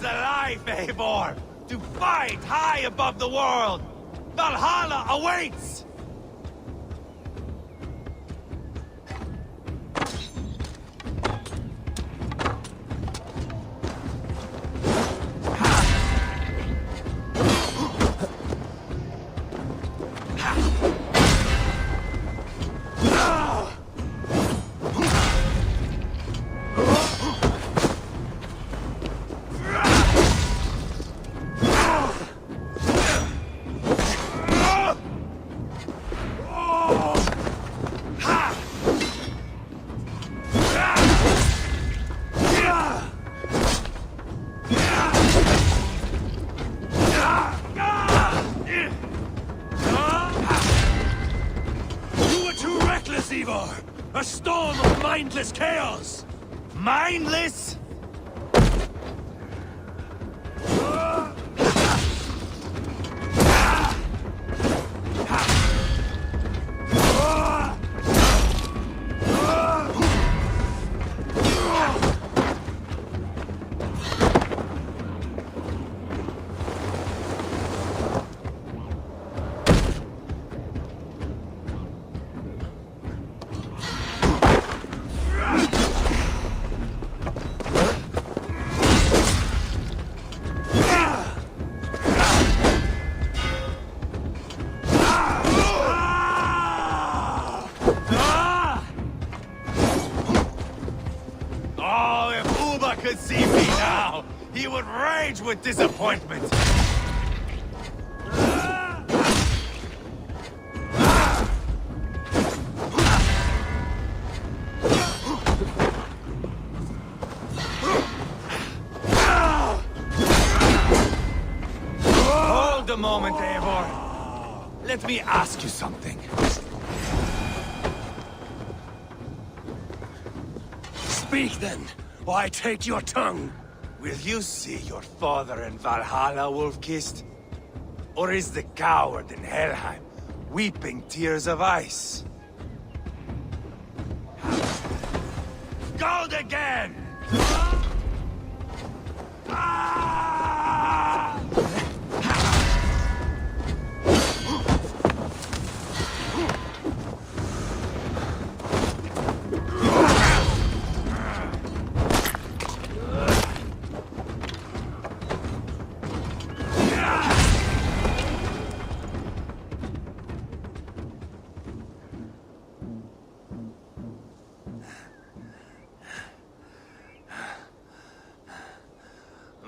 alive, Eivor! To fight high above the world! Valhalla awaits! A storm of mindless chaos! Mindless? Could see me now, he would rage with disappointment. Hold a moment, Eivor. Let me ask you something. Speak then. Why take your tongue? Will you see your father in Valhalla, wolf-kissed? Or is the coward in Helheim weeping tears of ice? Gold again!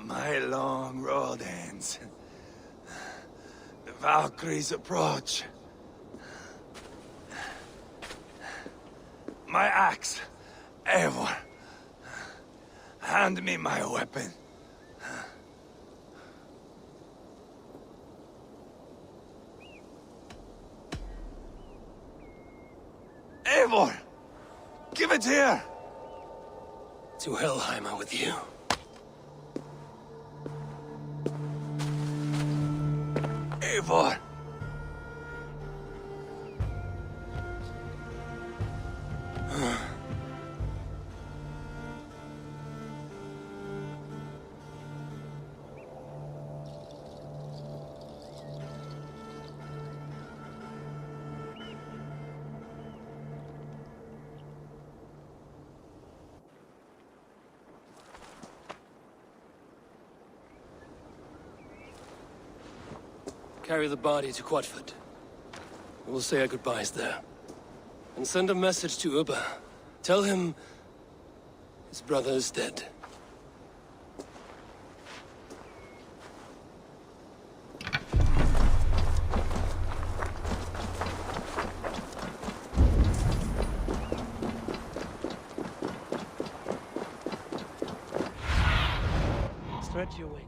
My long road ends. The Valkyries approach. My axe, Eivor. Hand me my weapon. Eivor! Give it here! To Helheim with you. Eivor! Carry the body to Quatford. We'll say our goodbyes there. And send a message to Ubba. Tell him his brother is dead. Stretch your wings.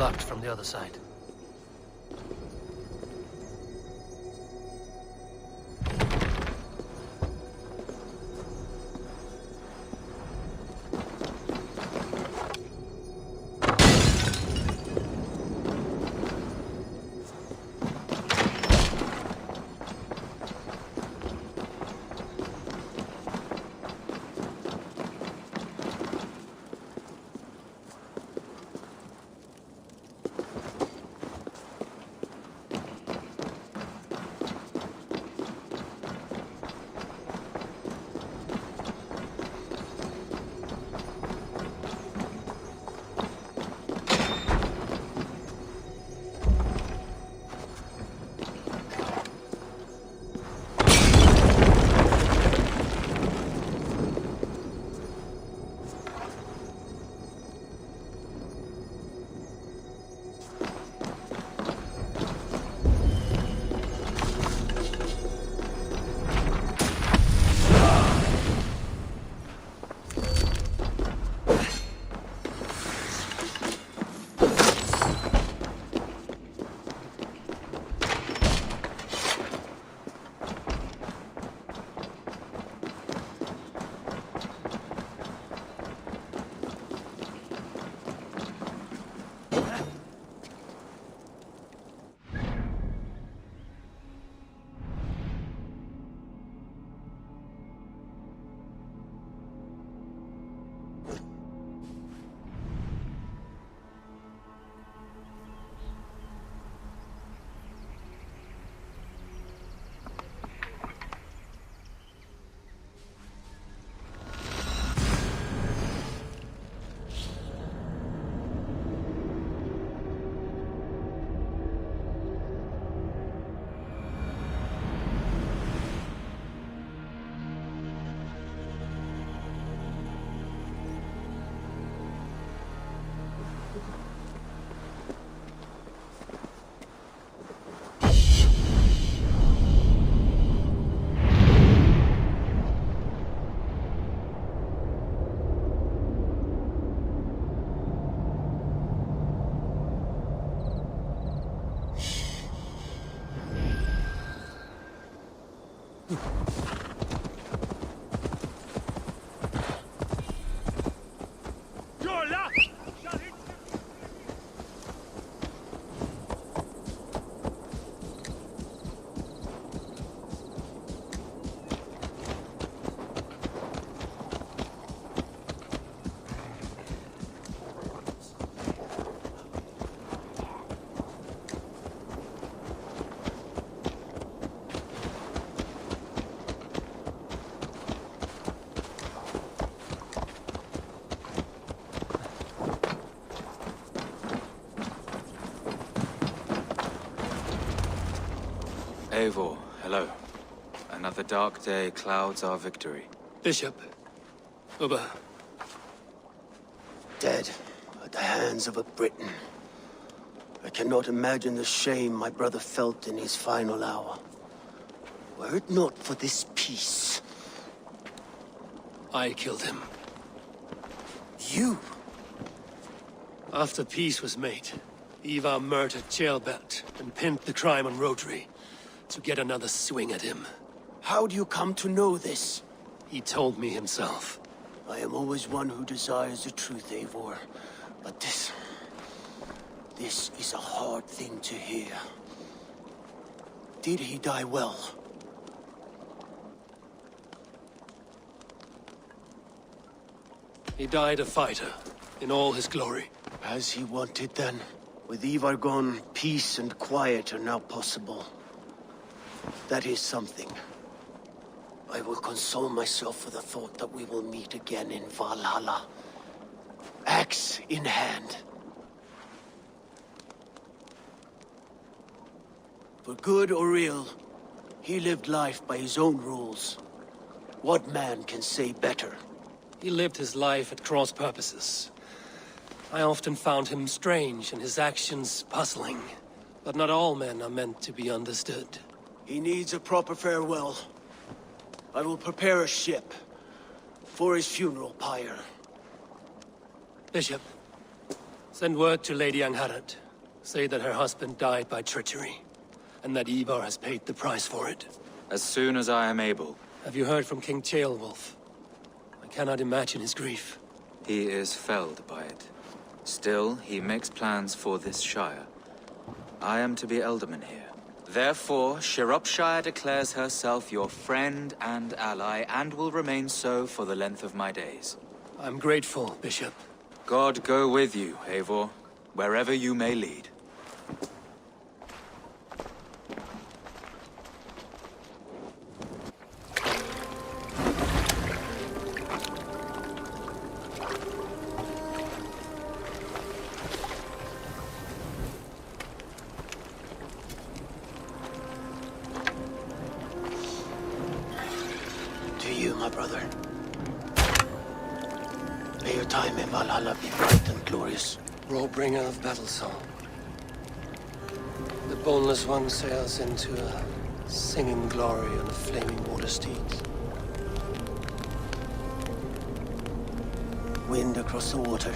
locked from the other side. Eivor, hello. Another dark day clouds our victory. Bishop. Ubba. Dead at the hands of a Briton. I cannot imagine the shame my brother felt in his final hour. Were it not for this peace. I killed him. You? After peace was made, Ivar murdered Ceolbert and pinned the crime on Rotary to get another swing at him. How do you come to know this? He told me himself. I am always one who desires the truth, Eivor. But this is a hard thing to hear. Did he die well? He died a fighter, in all his glory. As he wanted then. With Ivar gone, peace and quiet are now possible. That is something. I will console myself with the thought that we will meet again in Valhalla. Axe in hand. For good or ill, he lived life by his own rules. What man can say better? He lived his life at cross purposes. I often found him strange and his actions puzzling. But not all men are meant to be understood. He needs a proper farewell. I will prepare a ship for his funeral pyre. Bishop, Send word to Lady Angharad. Say that her husband died by treachery, and that Ivar has paid the price for it. As soon as I am able. Have you heard from King Ceolwulf? I cannot imagine his grief. He is felled by it. Still, he makes plans for this shire. I am to be Elderman here. Therefore, Shropshire declares herself your friend and ally, and will remain so for the length of my days. I'm grateful, Bishop. God go with you, Eivor, wherever you may lead. To you, my brother. May your time in Valhalla be bright and glorious. Bringer of battle song. The boneless one sails into a singing glory on the flaming water steeds. Wind across the water.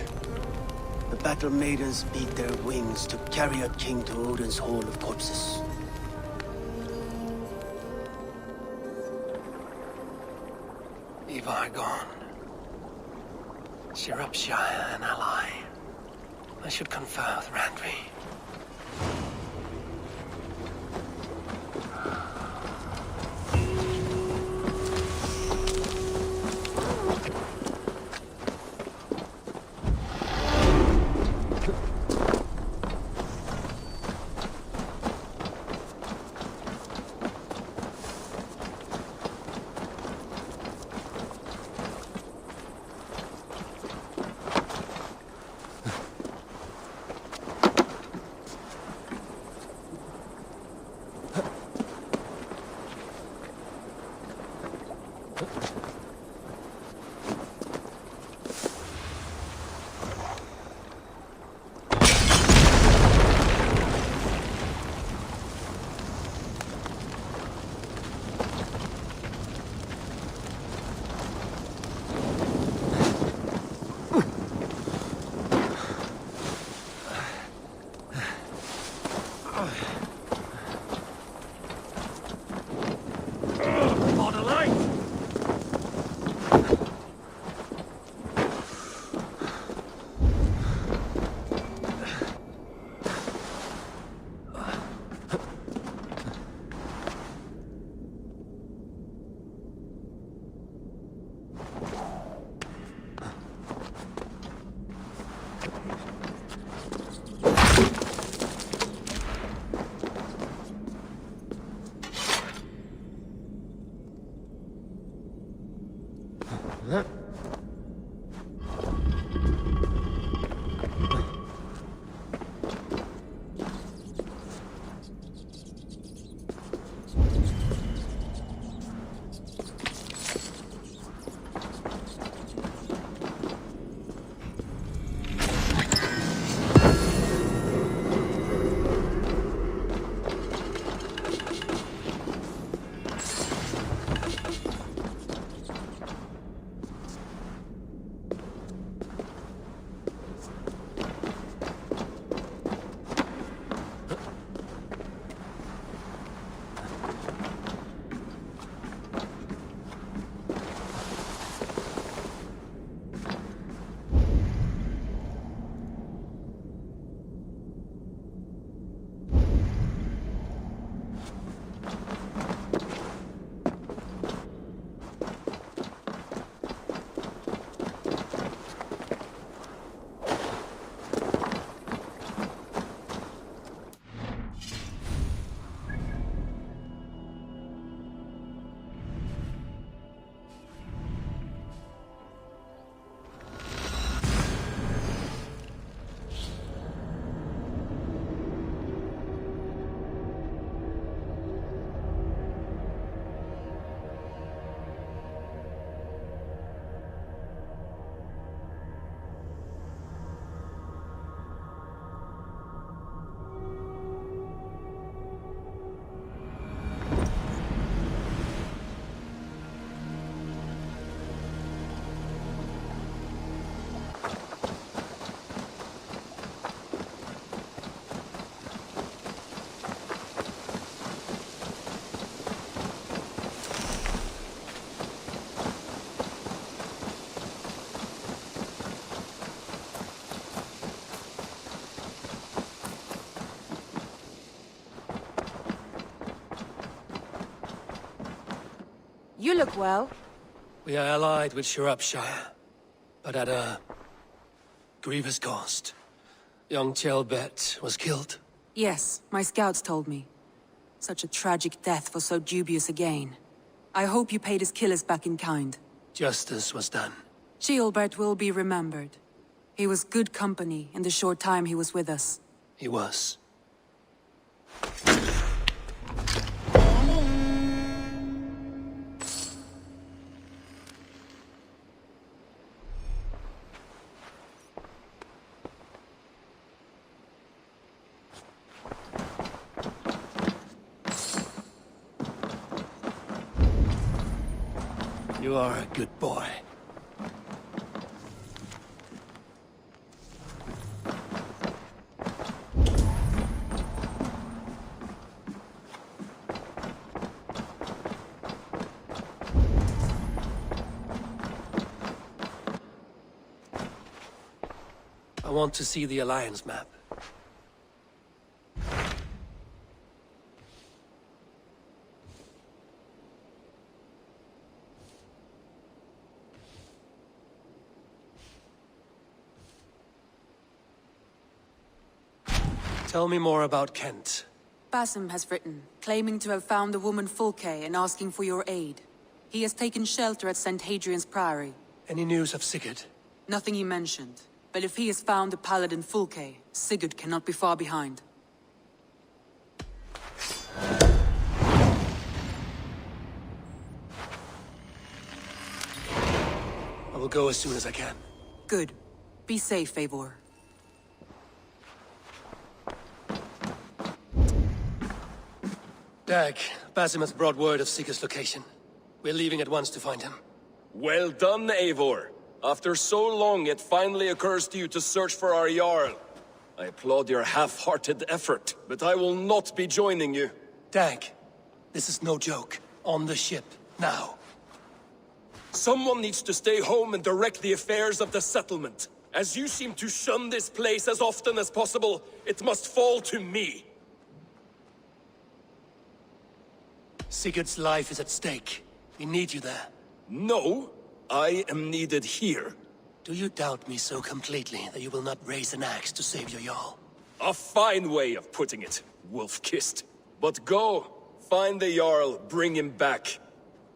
The battle maidens beat their wings to carry a king to Odin's hall of corpses. Ivar gone. Shropshire an ally. I should confer with Randvi. You look well. We are allied with Shropshire, but at a grievous cost. Young Chelbet was killed. Yes, my scouts told me. Such a tragic death for so dubious a gain. I hope you paid his killers back in kind. Justice was done. Ceolbert will be remembered. He was good company in the short time he was with us. He was. You are a good boy. I want to see the Alliance map. Tell me more about Kent. Basim has written, claiming to have found the woman Fulke and asking for your aid. He has taken shelter at St. Hadrian's Priory. Any news of Sigurd? Nothing he mentioned. But if he has found the paladin Fulke, Sigurd cannot be far behind. I will go as soon as I can. Good. Be safe, Eivor. Dag, Basim has brought word of Sigurd's location. We're leaving at once to find him. Well done, Eivor. After so long, it finally occurs to you to search for our Jarl. I applaud your half-hearted effort, but I will not be joining you. Dag, this is no joke. On the ship, now. Someone needs to stay home and direct the affairs of the settlement. As you seem to shun this place as often as possible, it must fall to me. Sigurd's life is at stake. We need you there. No, I am needed here. Do you doubt me so completely that you will not raise an axe to save your Jarl? A fine way of putting it, wolf-kissed. But go, find the Jarl, bring him back.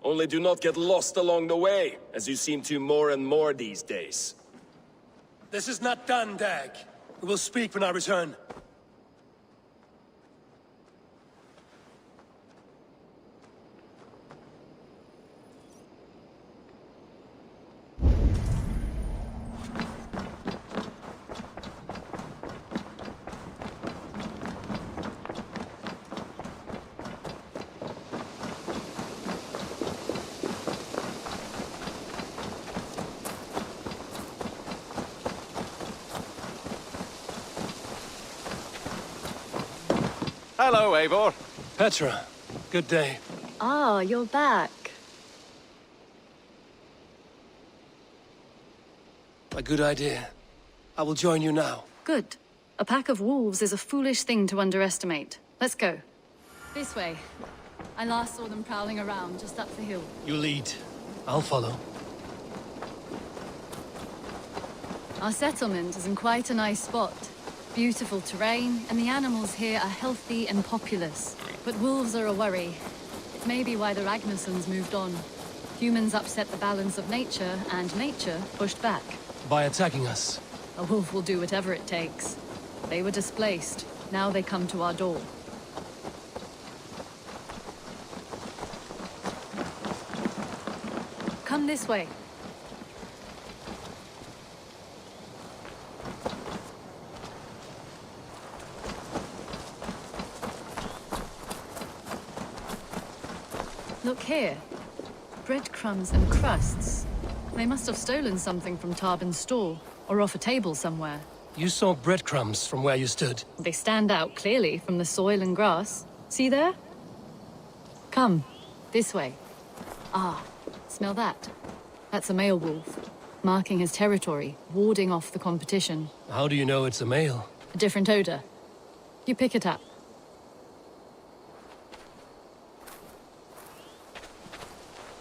Only do not get lost along the way, as you seem to more and more these days. This is not done, Dag. We will speak when I return. Hello, Eivor. Petra, good day. Ah, you're back. A good idea. I will join you now. Good. A pack of wolves is a foolish thing to underestimate. Let's go. This way. I last saw them prowling around just up the hill. You lead. I'll follow. Our settlement is in quite a nice spot. Beautiful terrain, and the animals here are healthy and populous. But wolves are a worry. It may be why the Ragnarsons moved on. Humans upset the balance of nature, and nature pushed back. By attacking us. A wolf will do whatever it takes. They were displaced. Now they come to our door. Come this way. Look here. Breadcrumbs and crusts. They must have stolen something from Tarbin's store, or off a table somewhere. You saw breadcrumbs from where you stood. They stand out clearly from the soil and grass. See there? Come, this way. Ah, smell that? That's a male wolf, marking his territory, warding off the competition. How do you know it's a male? A different odor. You pick it up.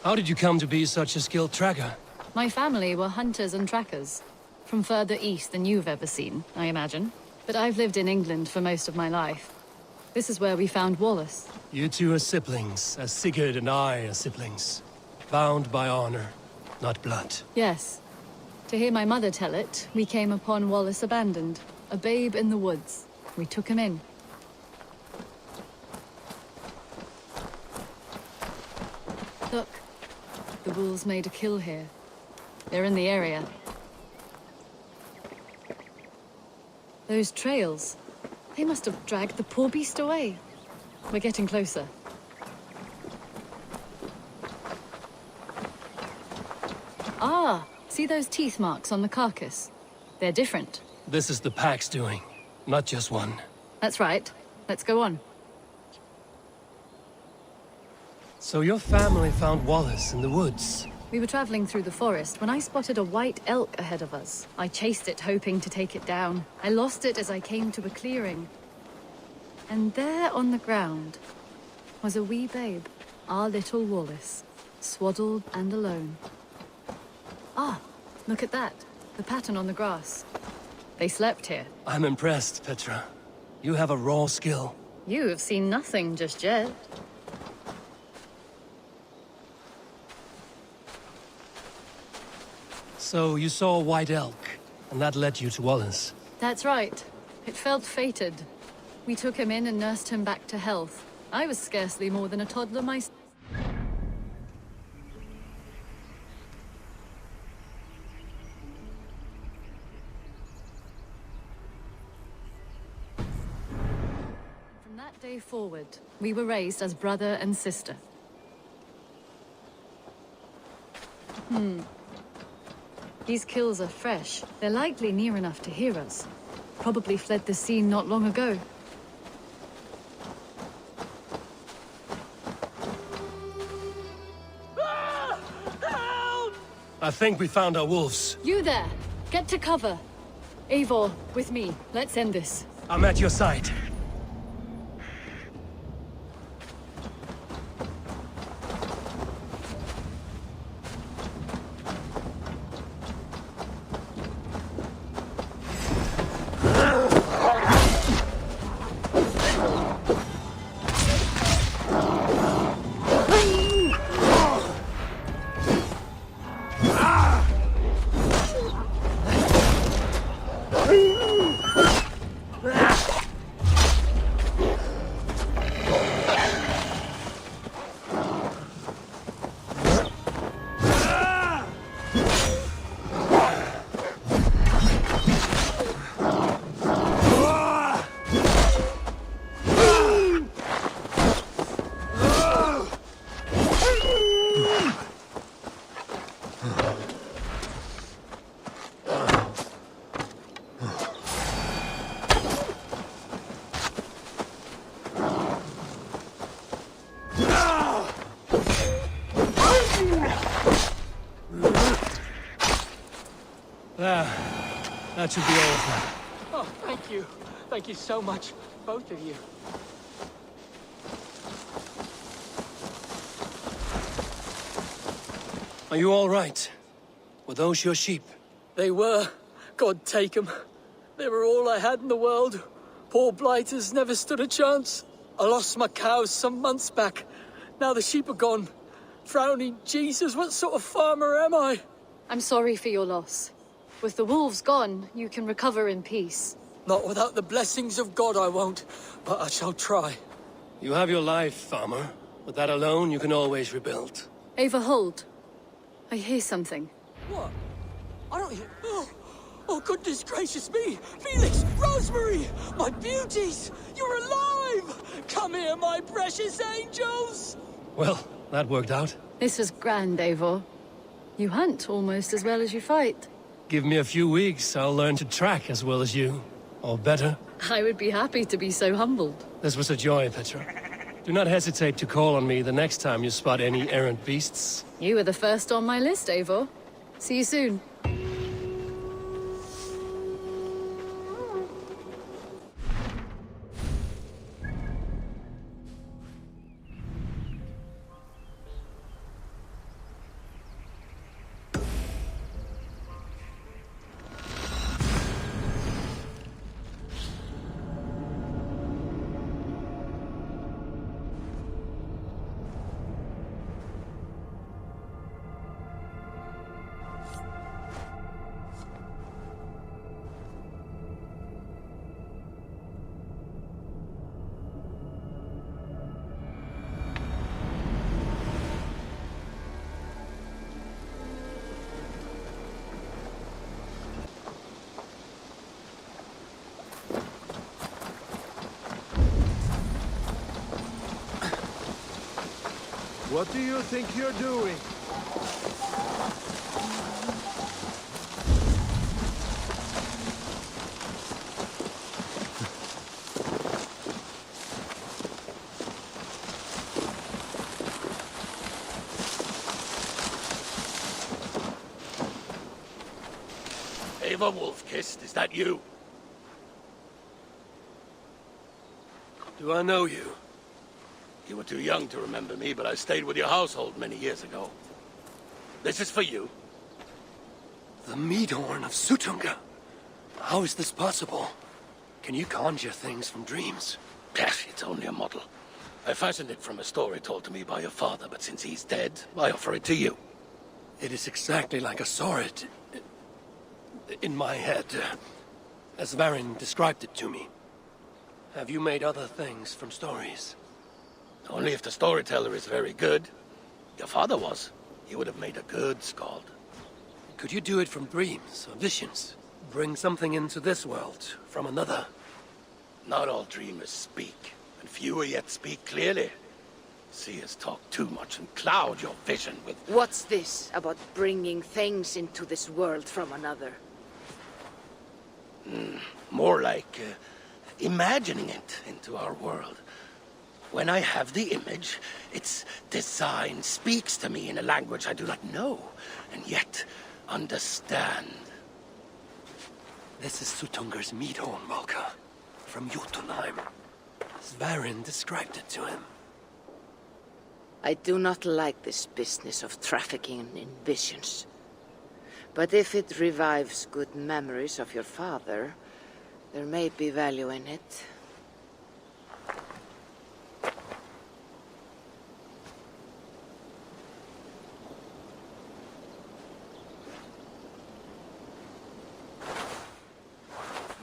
How did you come to be such a skilled tracker? My family were hunters and trackers. From further east than you've ever seen, I imagine. But I've lived in England for most of my life. This is where we found Wallace. You two are siblings, as Sigurd and I are siblings. Bound by honor, not blood. Yes. To hear my mother tell it, we came upon Wallace abandoned. A babe in the woods. We took him in. Look. The wolves made a kill here. They're in the area. Those trails. They must have dragged the poor beast away. We're getting closer. Ah! See those teeth marks on the carcass? They're different. This is the pack's doing, not just one. That's right. Let's go on. So your family found Wallace in the woods. We were traveling through the forest when I spotted a white elk ahead of us. I chased it, hoping to take it down. I lost it as I came to a clearing. And there on the ground was a wee babe, our little Wallace, swaddled and alone. Ah, look at that. The pattern on the grass. They slept here. I'm impressed, Petra. You have a raw skill. You have seen nothing just yet. So you saw a white elk, and that led you to Wallace. That's right. It felt fated. We took him in and nursed him back to health. I was scarcely more than a toddler myself. From that day forward, we were raised as brother and sister. These kills are fresh. They're likely near enough to hear us. Probably fled the scene not long ago. I think we found our wolves. You there! Get to cover! Eivor, with me. Let's end this. I'm at your side. That should be all of them. Oh, thank you. Thank you so much, both of you. Are you all right? Were those your sheep? They were. God take them. They were all I had in the world. Poor blighters never stood a chance. I lost my cows some months back. Now the sheep are gone. Frowning Jesus, what sort of farmer am I? I'm sorry for your loss. With the wolves gone, you can recover in peace. Not without the blessings of God I won't, but I shall try. You have your life, farmer. With that alone, you can always rebuild. Eivor, hold. I hear something. What? I don't hear... Oh, goodness gracious me! Felix! Rosemary! My beauties! You're alive! Come here, my precious angels! Well, that worked out. This was grand, Eivor. You hunt almost as well as you fight. Give me a few weeks, I'll learn to track as well as you. Or better. I would be happy to be so humbled. This was a joy, Petra. Do not hesitate to call on me the next time you spot any errant beasts. You were the first on my list, Eivor. See you soon. What do you think you're doing? Ava Wolf-Kissed, is that you? Do I know you? You were too young to remember me, but I stayed with your household many years ago. This is for you. The Meadhorn of Sutunga. How is this possible? Can you conjure things from dreams? Yes, it's only a model. I fashioned it from a story told to me by your father, but since he's dead, I offer it to you. It is exactly like I saw it in my head, as Varin described it to me. Have you made other things from stories? Only if the storyteller is very good. Your father was. He would have made a good skald. Could you do it from dreams or visions? Bring something into this world from another? Not all dreamers speak, and fewer yet speak clearly. Seers talk too much and cloud your vision with... What's this about bringing things into this world from another? More like imagining it into our world. When I have the image, its design speaks to me in a language I do not know, and yet understand. This is Sutunger's Meadhorn, Valka, from Jotunheim. Varin described it to him. I do not like this business of trafficking in visions. But if it revives good memories of your father, there may be value in it.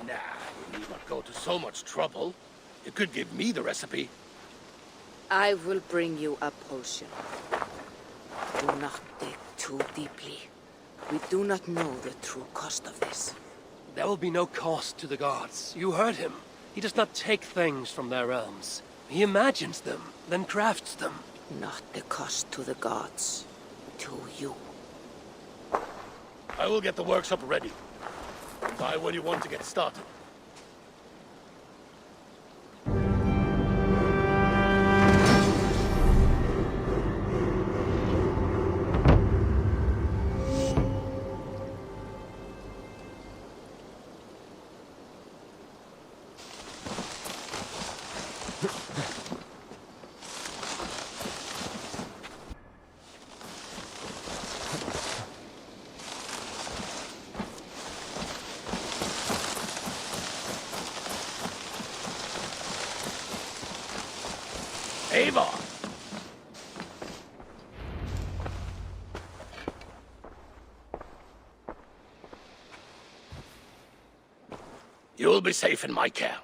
Nah, you need not go to so much trouble. You could give me the recipe. I will bring you a potion. Do not dig too deeply. We do not know the true cost of this. There will be no cost to the gods. You heard him. He does not take things from their realms. He imagines them, then crafts them. Not the cost to the gods. To you. I will get the workshop ready. Buy when you want to get started. Ava! You'll be safe in my care.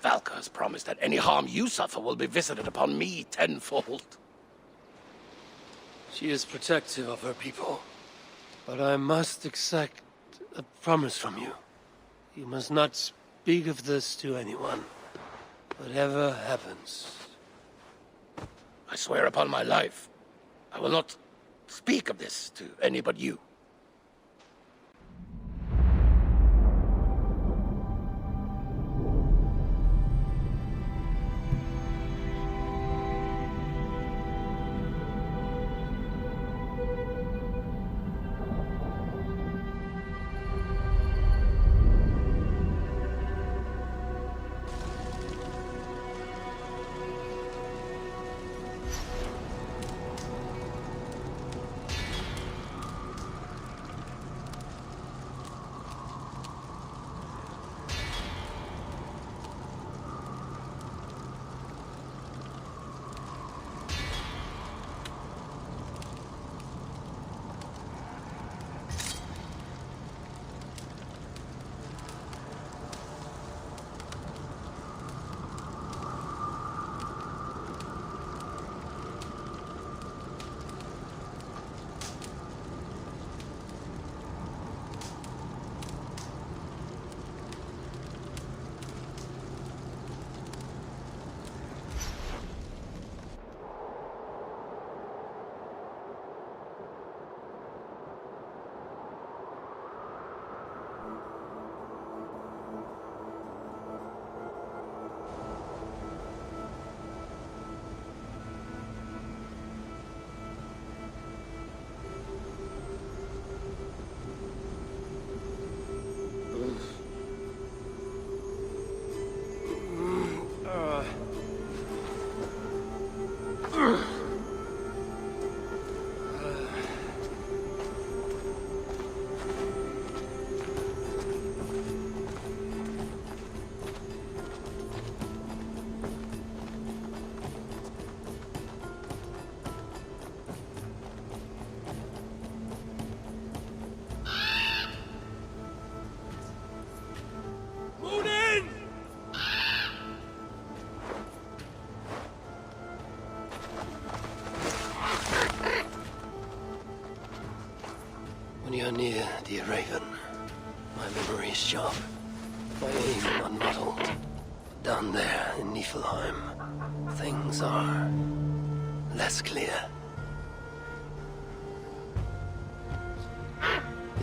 Valka has promised that any harm you suffer will be visited upon me tenfold. She is protective of her people. But I must exact a promise from you. You must not speak of this to anyone. Whatever happens. I swear upon my life, I will not speak of this to any but you. When you're near, dear Raven, my memory is sharp, my aim unmuddled. Down there in Niflheim, things are less clear.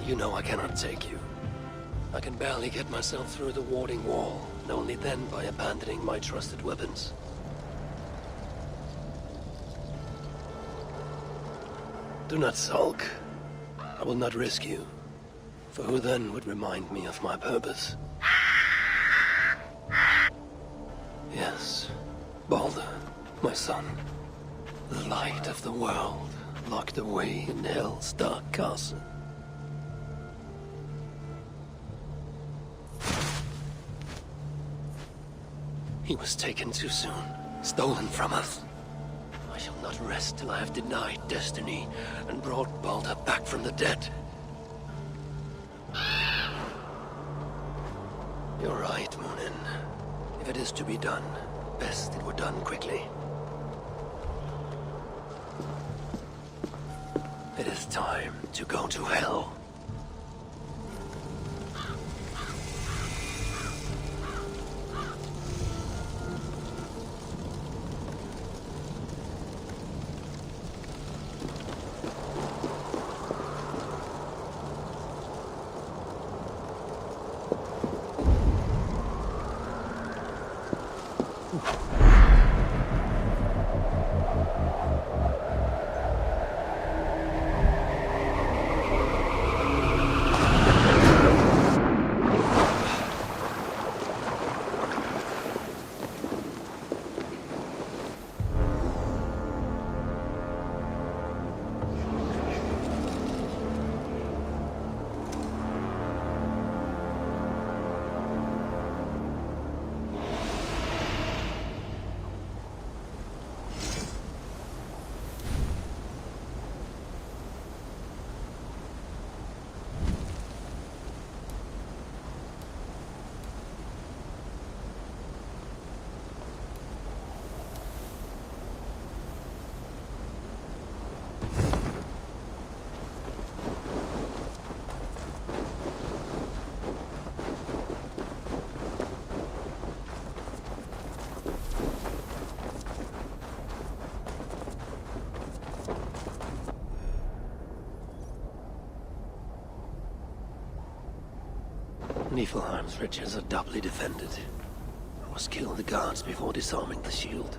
You know I cannot take you. I can barely get myself through the warding wall, and only then by abandoning my trusted weapons. Do not sulk. I will not risk you. For who then would remind me of my purpose? Yes, Baldur, my son. The light of the world, locked away in Hell's dark castle. He was taken too soon, stolen from us. I shall not rest till I have denied destiny and brought Baldur back from the dead. You're right, Munin. If it is to be done, best it were done quickly. It is time to go to Hell. Niflheim's riches are doubly defended. I must kill the guards before disarming the shield.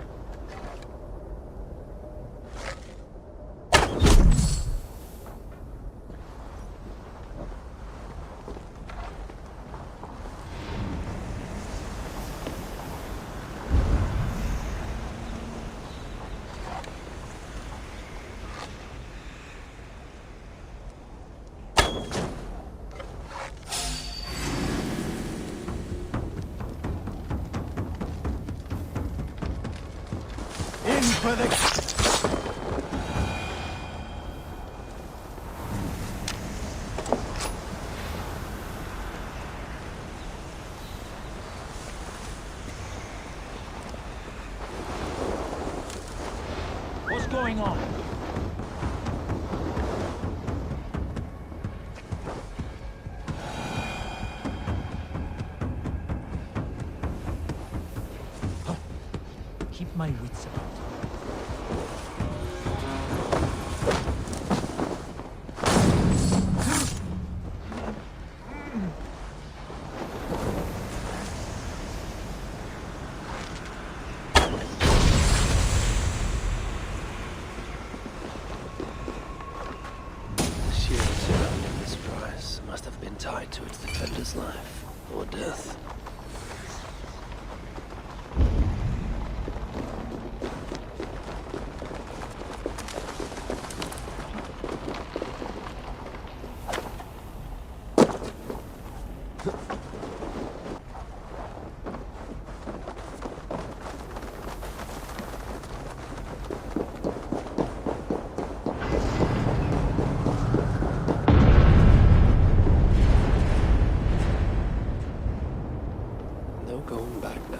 For the... What's going on? Keep my wits about. Tied to its defender's life or death. Going back now.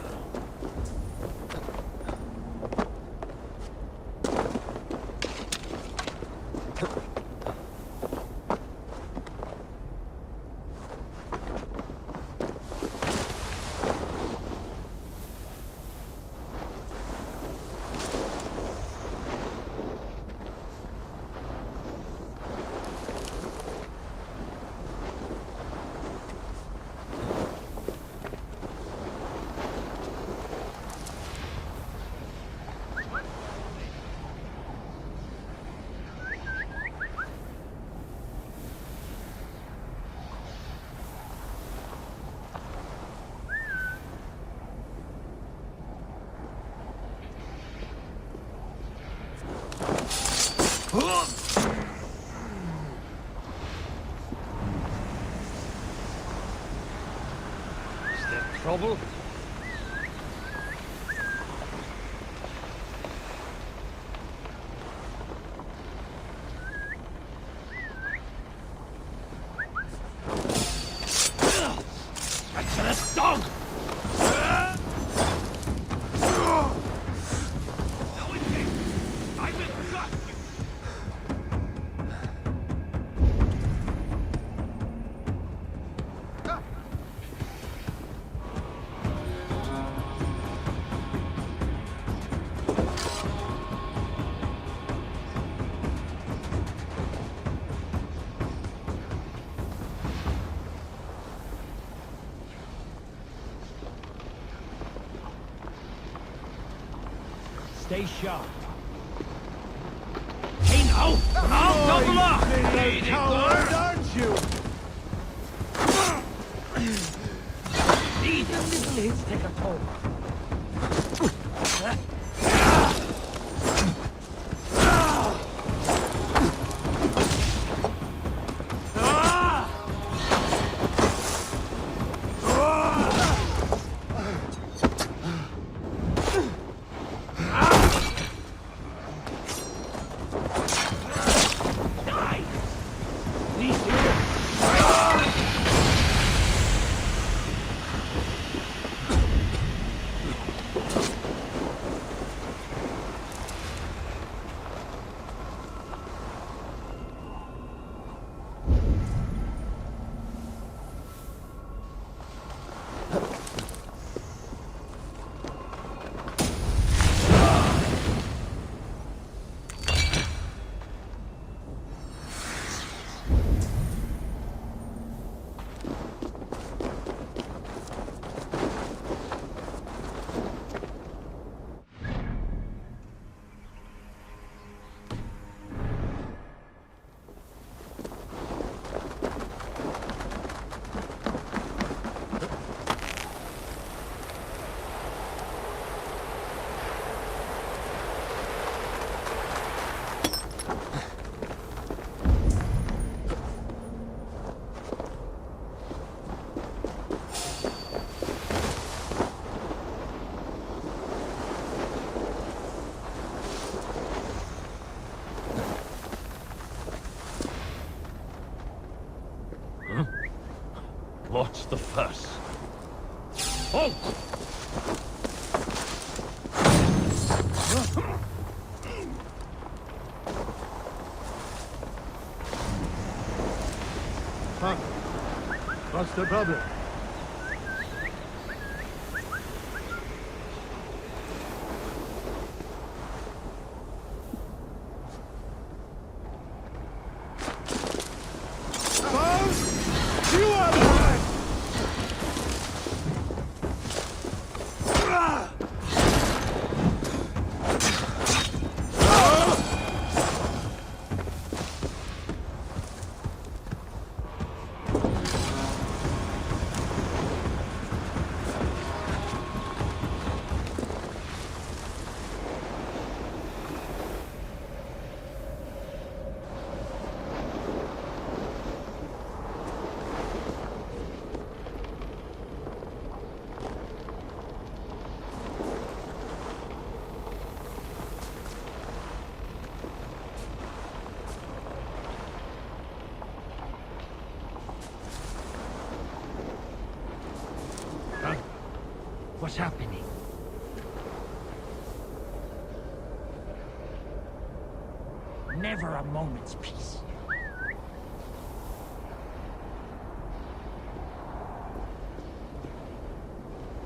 trouble? Treacherous dog! Stay sharp. Hey now! Now double up! Little coward, aren't you? These Little hits take a toll. What's the fuss? Halt! Huh? What's the problem? You are the one! What's happening? Never a moment's peace.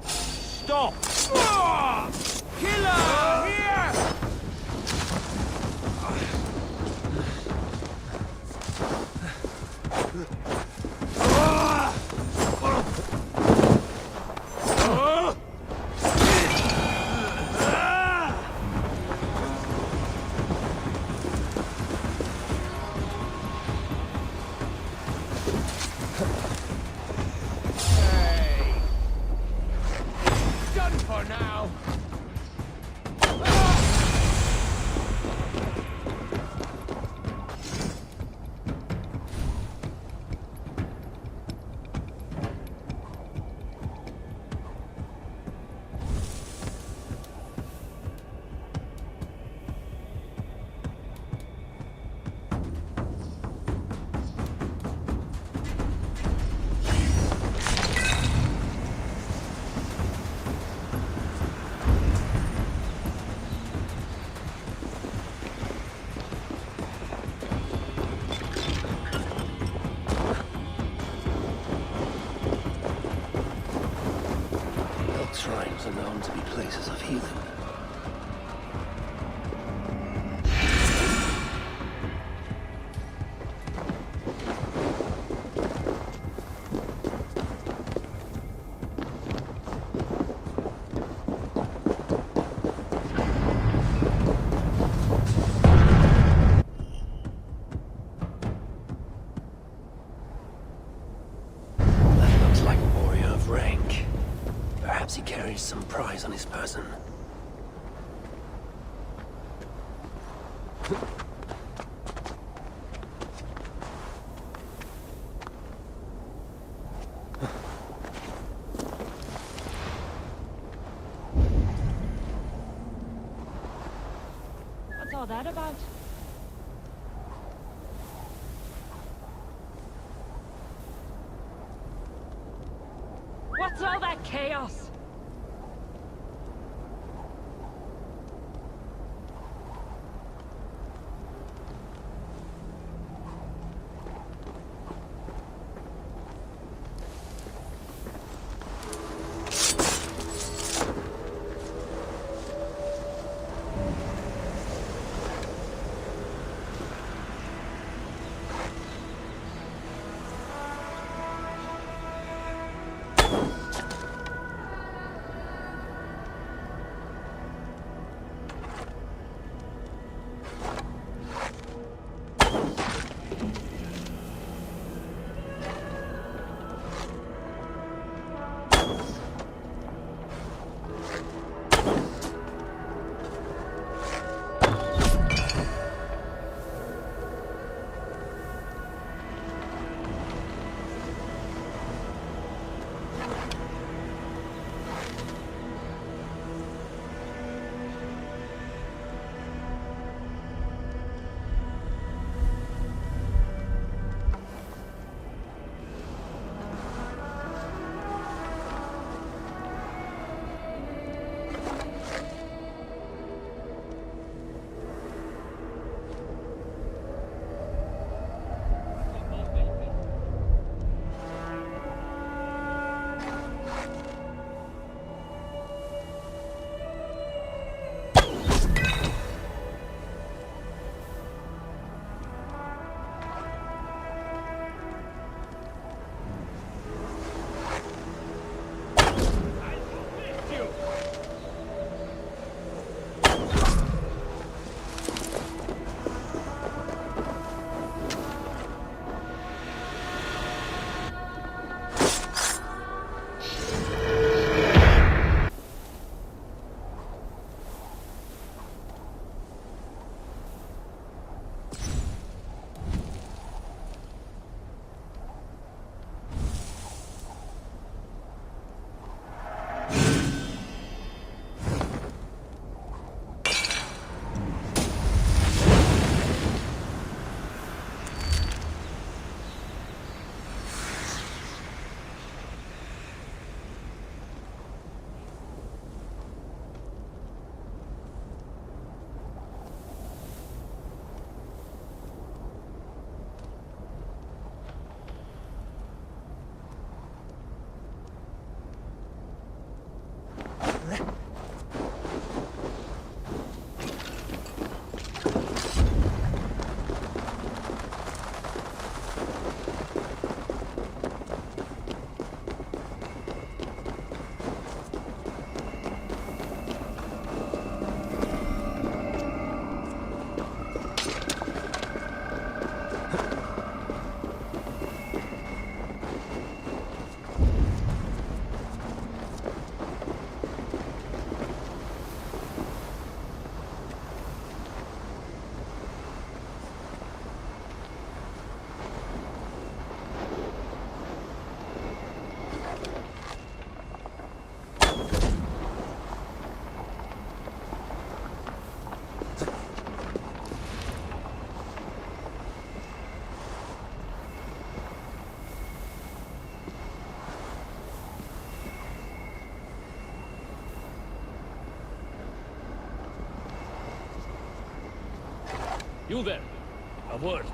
Stop! Killer! Here! are known to be places of healing. Perhaps he carries some prize on his person. What's all that about? What's all that chaos? You there. A word.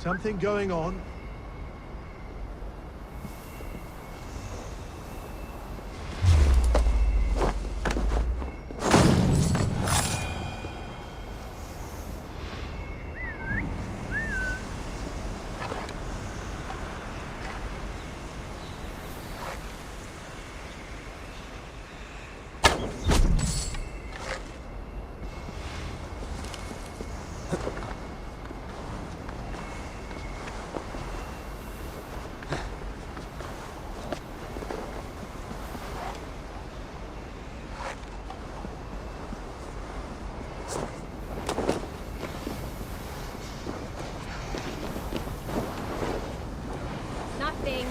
Something going on? Nothing.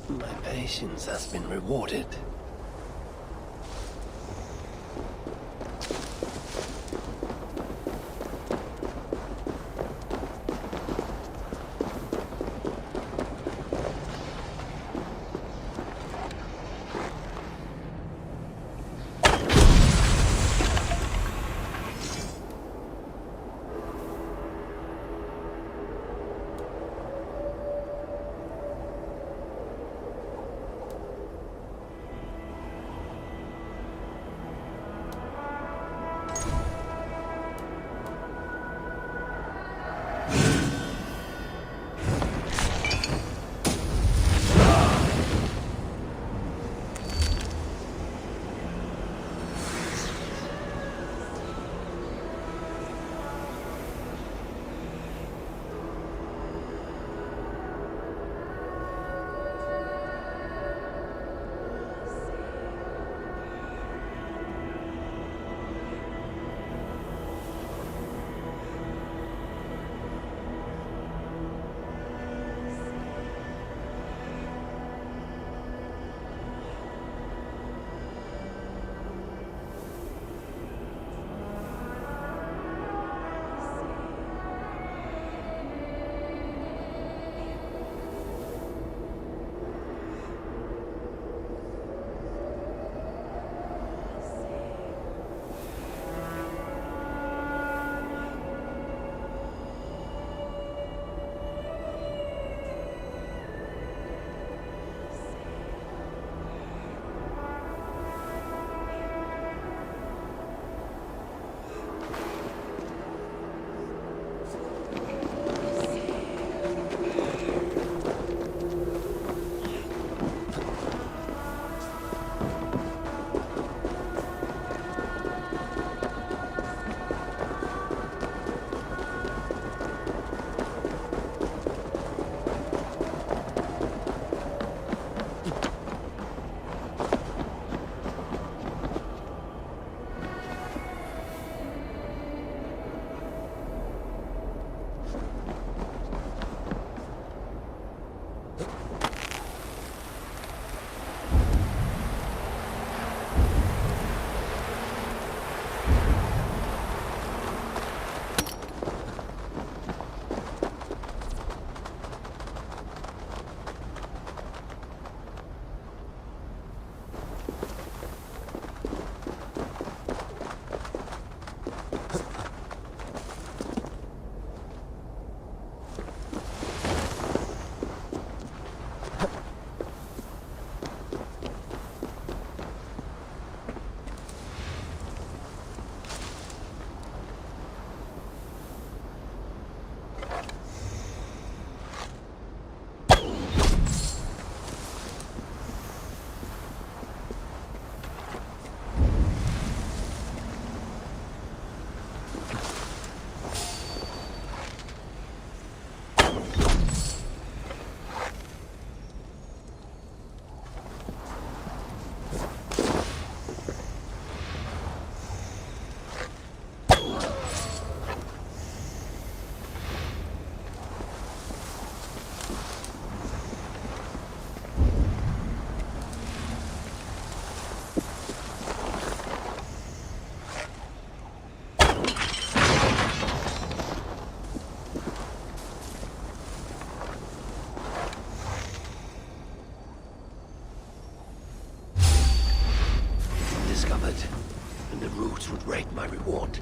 My patience has been rewarded. discovered, and the roots would rate my reward.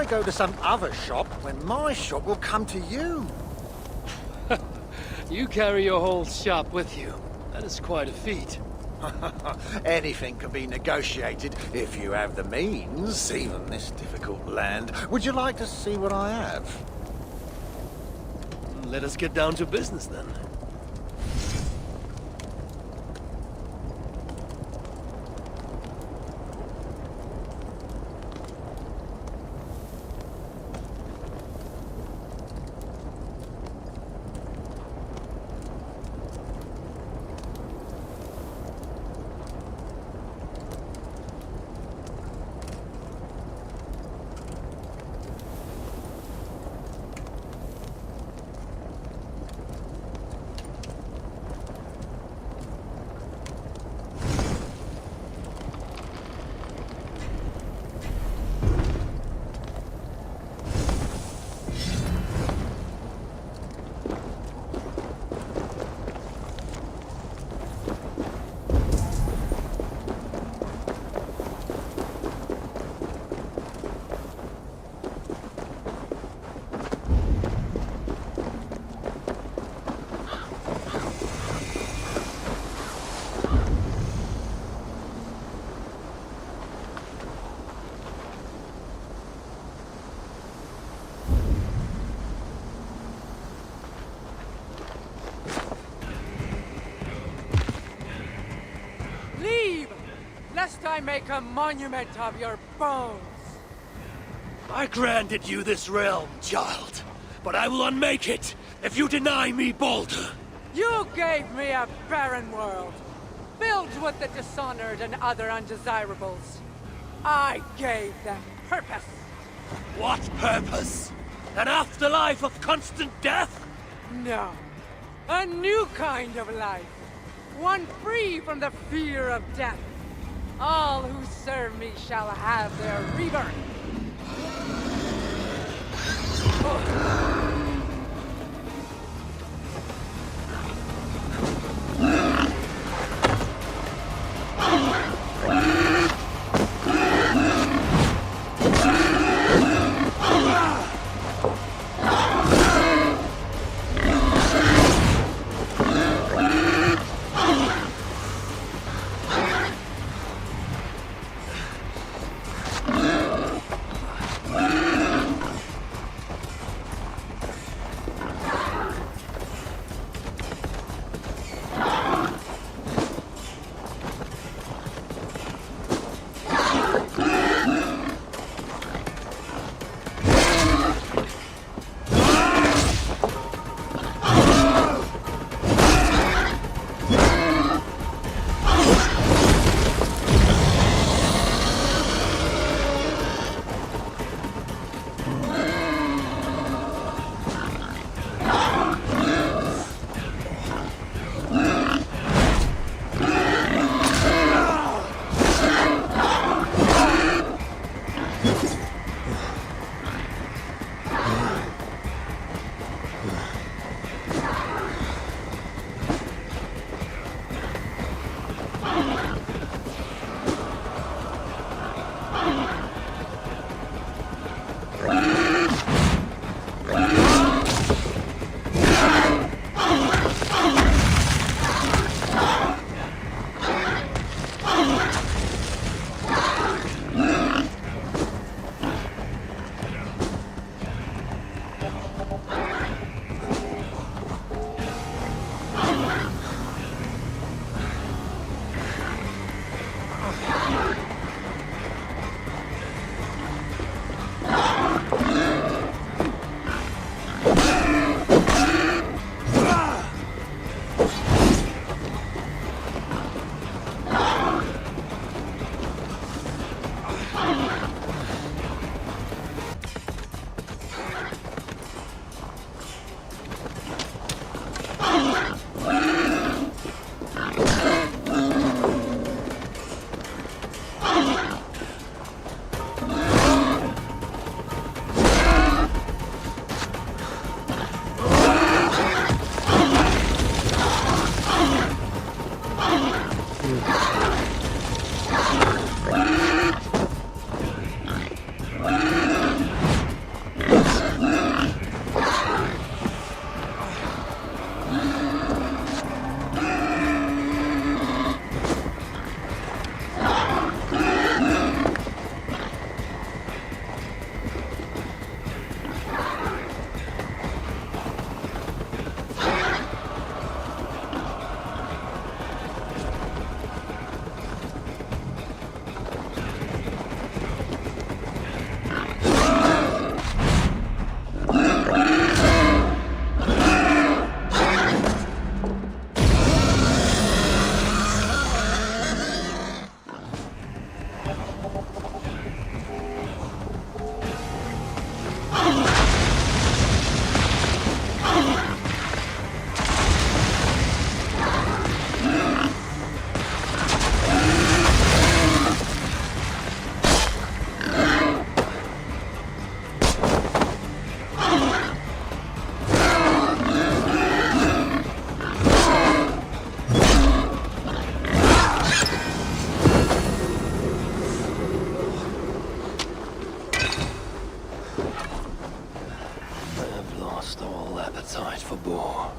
go to some other shop when my shop will come to you? You carry your whole shop with you. That is quite a feat. Anything can be negotiated if you have the means, even this difficult land. Would you like to see what I have? Let us get down to business then. I make a monument of your bones. I granted you this realm, child, but I will unmake it if you deny me Baldur. You gave me a barren world, filled with the dishonored and other undesirables. I gave them purpose. What purpose? An afterlife of constant death? No. A new kind of life. One free from the fear of death. All who serve me shall have their rebirth. lost all appetite for boar.